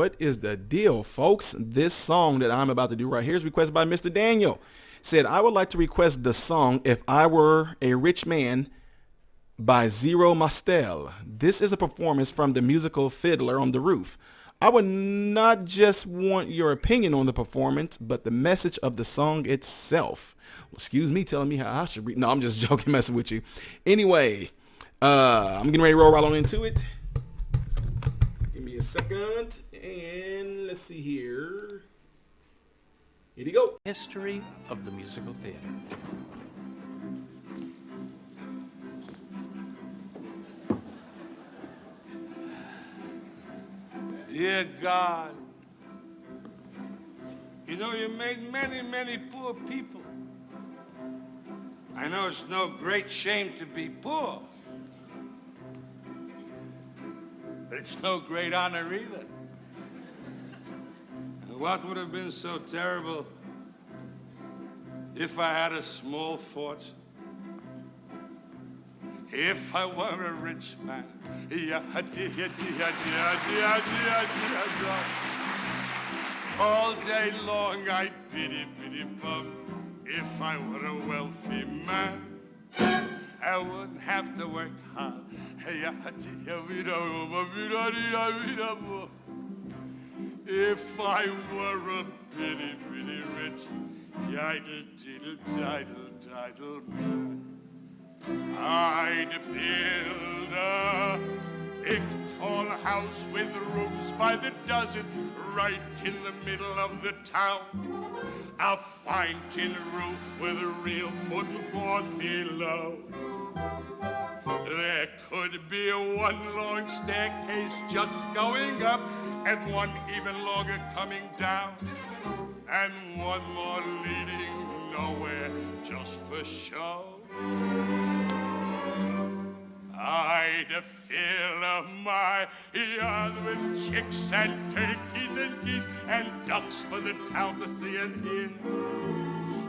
what is the deal, folks? This song that I'm about to do right here is requested by Mr. Daniel. Said, I would like to request the song If I Were a Rich Man by Zero Mostel. This is a performance from the musical Fiddler on the Roof. I would not just want your opinion on the performance, but the message of the song itself. Well, excuse me telling me how I should read. No, I'm just joking, messing with you. Anyway, I'm getting ready to roll right on into it. Give me a second, and let's see here. Here you go. History of the musical theater. Dear God, you know you made many, many poor people. I know it's no great shame to be poor, but it's no great honor either. What would have been so terrible if I had a small fortune? If I were a rich man, all day long I'd pity, pity, bum. If I were a wealthy man, I wouldn't have to work hard. If I were a pity, pity rich, yiddle, diddle, diddle, diddle, man, I'd build a big tall house with rooms by the dozen right in the middle of the town. A fine tin roof with real wooden floors below. There could be one long staircase just going up and one even longer coming down, and one more leading nowhere just for show. I'd fill my yard with chicks and turkeys and geese and ducks for the town to see and hear,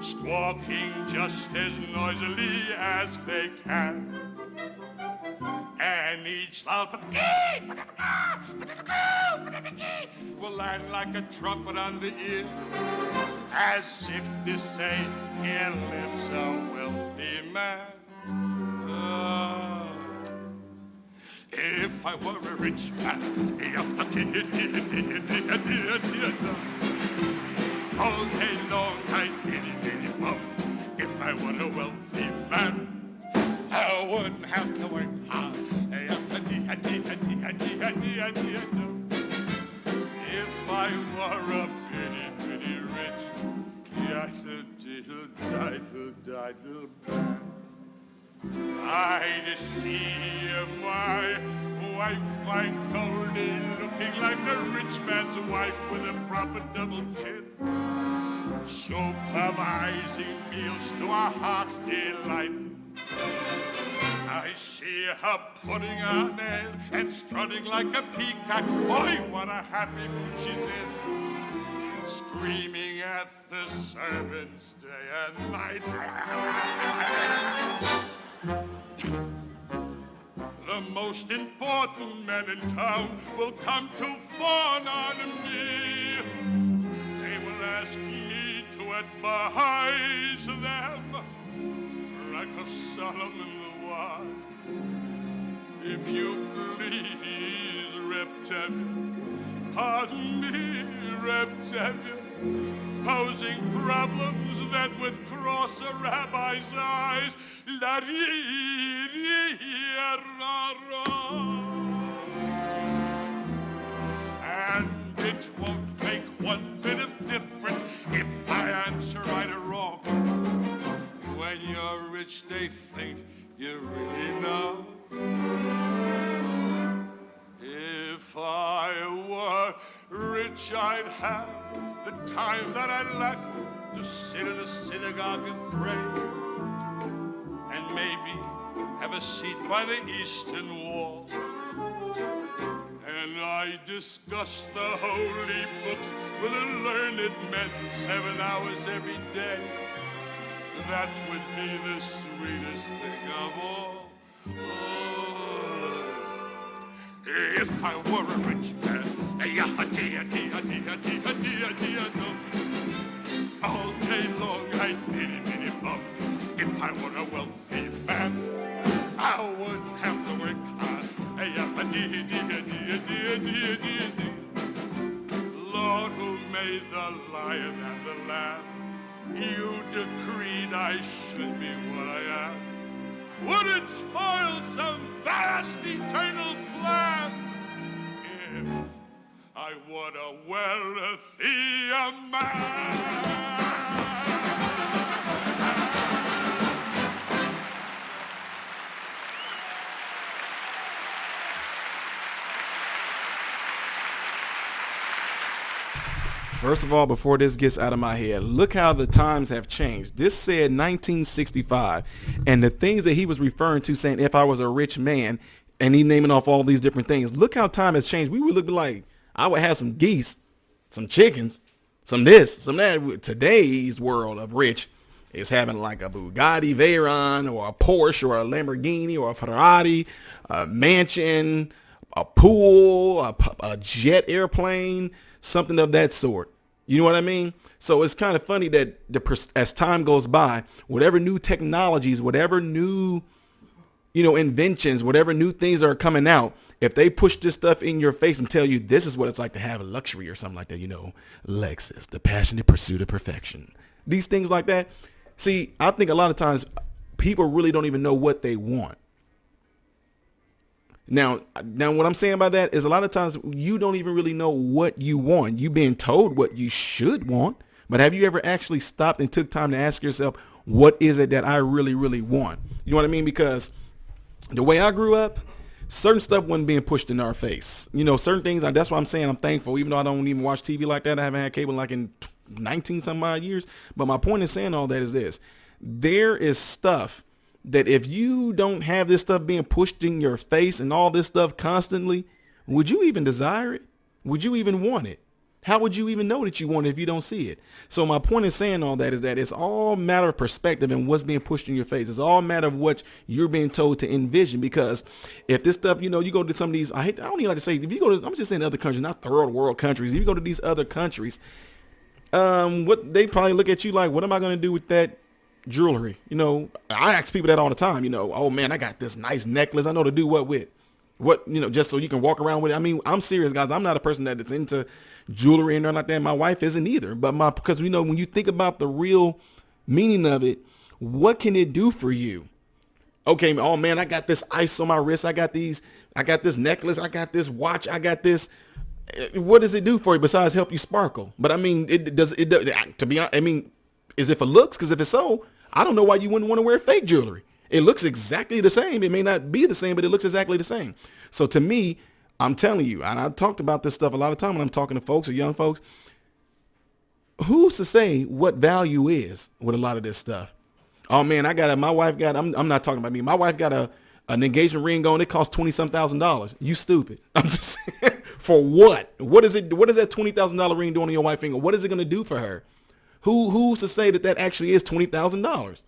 squawking just as noisily as they can. And each loud will land like a trumpet on the ear, as if to say, here lives a wealthy man. If I were a rich man, all day long I'd pity, pity, bum. If I were a wealthy man, I wouldn't have to work hard. If I were a pity, pity rich, yaddle, diddle, diddle, diddle, man, I'd see my wife like Goldie, looking like a rich man's wife with a proper double chin, supervising meals to our heart's delight. I see her putting on airs and strutting like a peacock. Boy, what a happy mood she's in, screaming at the servants day and night. The most important men in town will come to fawn on me. They will ask me to advise them, like a Solomon the wise. If you please, Reptilian, pardon me, Reptilian, posing problems that would cross a rabbi's eyes. And it won't make one bit of difference if I answer right or wrong. When you're rich, they think you really know. If I were rich, I'd have the time that I lack to sit in a synagogue and pray, and maybe have a seat by the eastern wall. And I discuss the holy books with the learned men 7 hours every day. That would be the sweetest thing of all. Oh, if I were a rich man, All day long I'd bitty bitty bum. If I were a wealthy man, I wouldn't have to work hard. Lord, who made the lion and the lamb, you decreed I should be what I am. Would it spoil some vast eternal plan if I were a wealthy man? First of all, before this gets out of my head, look how the times have changed. This said 1965, and the things that he was referring to saying, if I was a rich man, and he naming off all these different things. Look how time has changed. We would look like, I would have some geese, some chickens, some this, some that. Today's world of rich is having like a Bugatti Veyron or a Porsche or a Lamborghini or a Ferrari, a mansion, a pool, a jet airplane, something of that sort. You know what I mean? So it's kind of funny that as time goes by, whatever new technologies, whatever new, inventions, whatever new things are coming out, if they push this stuff in your face and tell you this is what it's like to have a luxury or something like that, Lexus, the passionate pursuit of perfection, these things like that. See, I think a lot of times people really don't even know what they want. Now what I'm saying by that is a lot of times you don't even really know what you want. You've been told what you should want, but have you ever actually stopped and took time to ask yourself, what is it that I really, really want? You know what I mean? Because the way I grew up, certain stuff wasn't being pushed in our face. Certain things, that's why I'm saying I'm thankful, even though I don't even watch TV like that. I haven't had cable like in 19 some odd years. But my point in saying all that is this. There is stuff that if you don't have this stuff being pushed in your face and all this stuff constantly, would you even desire it? Would you even want it? How would you even know that you want it if you don't see it? So my point in saying all that is that it's all matter of perspective and what's being pushed in your face. It's all matter of what you're being told to envision. Because if this stuff, you go to some of these, I don't even like to say, if you go to, I'm just saying other countries, not third world countries. If you go to these other countries, what they probably look at you like, what am I going to do with that jewelry? I ask people that all the time, oh man, I got this nice necklace. I know to do what with. What, just so you can walk around with it. I mean, I'm serious, guys. I'm not a person that's into jewelry and nothing like that. My wife isn't either. But because when you think about the real meaning of it, what can it do for you? Okay, oh man, I got this ice on my wrist. I got this necklace. I got this watch. I got this. What does it do for you besides help you sparkle? But I mean, to be honest, I mean, is it for looks? Because if it's so, I don't know why you wouldn't want to wear fake jewelry. It looks exactly the same. It may not be the same, but it looks exactly the same. So to me, I'm telling you, and I've talked about this stuff a lot of time when I'm talking to folks or young folks, who's to say what value is with a lot of this stuff? Oh man, my wife got, I'm not talking about me. My wife got an engagement ring on. It costs $20,000. You stupid. I'm just saying, for what? What is it? What is that $20,000 ring doing on your wife's finger? What is it going to do for her? Who's to say that actually is $20,000?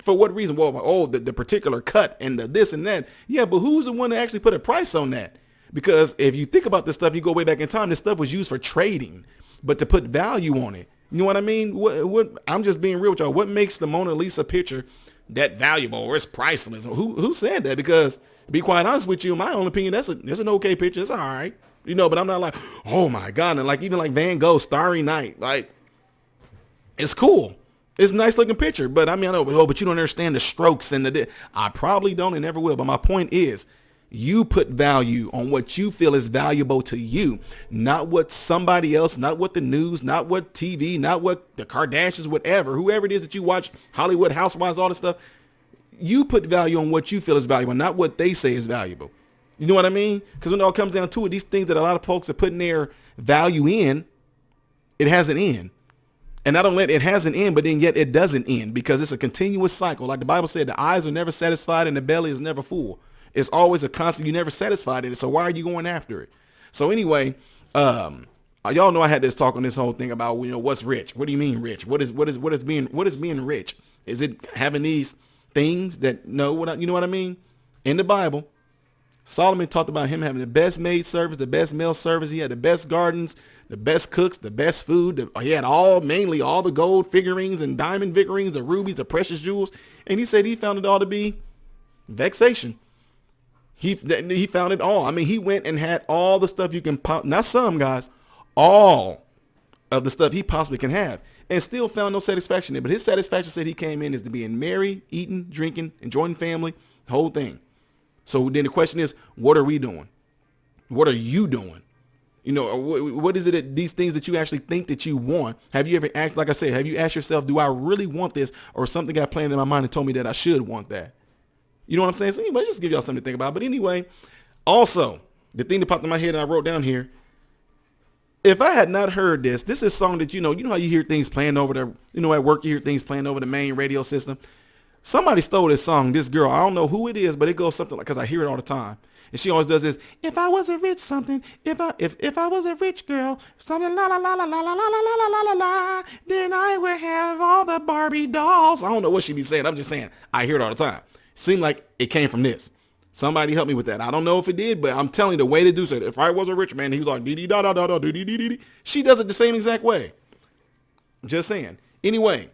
For what reason? Well, the particular cut and the this and that. Yeah, but who's the one that actually put a price on that? Because if you think about this stuff, you go way back in time, this stuff was used for trading, but to put value on it. You know what I mean? What I'm just being real with y'all. What makes the Mona Lisa picture that valuable or it's priceless? Who said that? Because to be quite honest with you, in my own opinion, that's an okay picture. It's all right. But I'm not like, oh my God. And like, even like Van Gogh, Starry Night, like it's cool. It's a nice looking picture, but I mean, I know, but you don't understand the strokes and I probably don't and never will. But my point is, you put value on what you feel is valuable to you, not what somebody else, not what the news, not what TV, not what the Kardashians, whatever, whoever it is that you watch, Hollywood Housewives, all this stuff. You put value on what you feel is valuable, not what they say is valuable. You know what I mean? Because when it all comes down to it, these things that a lot of folks are putting their value in, it has an end. And not only it has an end, but then yet it doesn't end because it's a continuous cycle. Like the Bible said, the eyes are never satisfied and the belly is never full. It's always a constant. You never satisfied in it. So why are you going after it? So anyway, y'all know I had this talk on this whole thing about, what's rich? What do you mean rich? What is being rich? Is it having these things that you know what I mean? In the Bible, Solomon talked about him having the best maid service, the best male service. He had the best gardens, the best cooks, the best food. He had mainly all the gold figurines and diamond figurines, the rubies, the precious jewels. And he said he found it all to be vexation. He found it all. I mean, he went and had all the stuff you can, not some guys, all of the stuff he possibly can have, and still found no satisfaction there. But his satisfaction, said he came in, is to being married, eating, drinking, enjoying family, the whole thing. So then the question is, what are we doing? What are you doing? You know, what is it that these things that you actually think that you want? Have you ever like I said, have you asked yourself, do I really want this, or something got planted in my mind and told me that I should want that? You know what I'm saying? So anyway, just give y'all something to think about. But anyway, also, the thing that popped in my head and I wrote down here, if I had not heard this is a song that, you know how you hear things playing over the, at work, you hear things playing over the main radio system. Somebody stole this song, this girl. I don't know who it is, but it goes something like, because I hear it all the time. And she always does this. If I was a rich something, if I was a rich girl, something la la la la la la la la la la la la, then I would have all the Barbie dolls. I don't know what she be saying. I'm just saying, I hear it all the time. Seemed like it came from this. Somebody help me with that. I don't know if it did, but I'm telling you, the way to do so. If I was a rich man, he was like, dee dee da da da da dee dee dee dee. She does it the same exact way. Just saying. Anyway,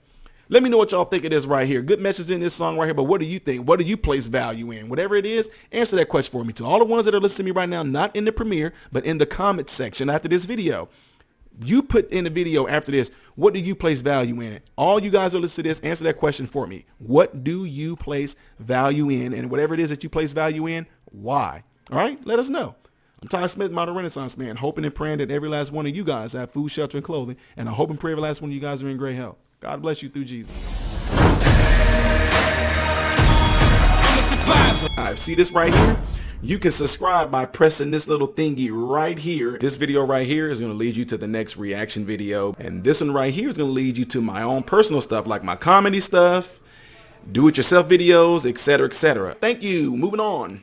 let me know what y'all think of this right here. Good message in this song right here, but what do you think? What do you place value in? Whatever it is, answer that question for me. To all the ones that are listening to me right now, not in the premiere, but in the comment section after this video. You put in the video after this, what do you place value in? All you guys are listening to this, answer that question for me. What do you place value in? And whatever it is that you place value in, why? All right, let us know. I'm Ty Smith, modern Renaissance man, hoping and praying that every last one of you guys have food, shelter, and clothing. And I hope and pray every last one of you guys are in great health. God bless you through Jesus. I'm a survivor. See this right here? You can subscribe by pressing this little thingy right here. This video right here is going to lead you to the next reaction video. And this one right here is going to lead you to my own personal stuff, like my comedy stuff, do-it-yourself videos, etc., etc. Thank you. Moving on.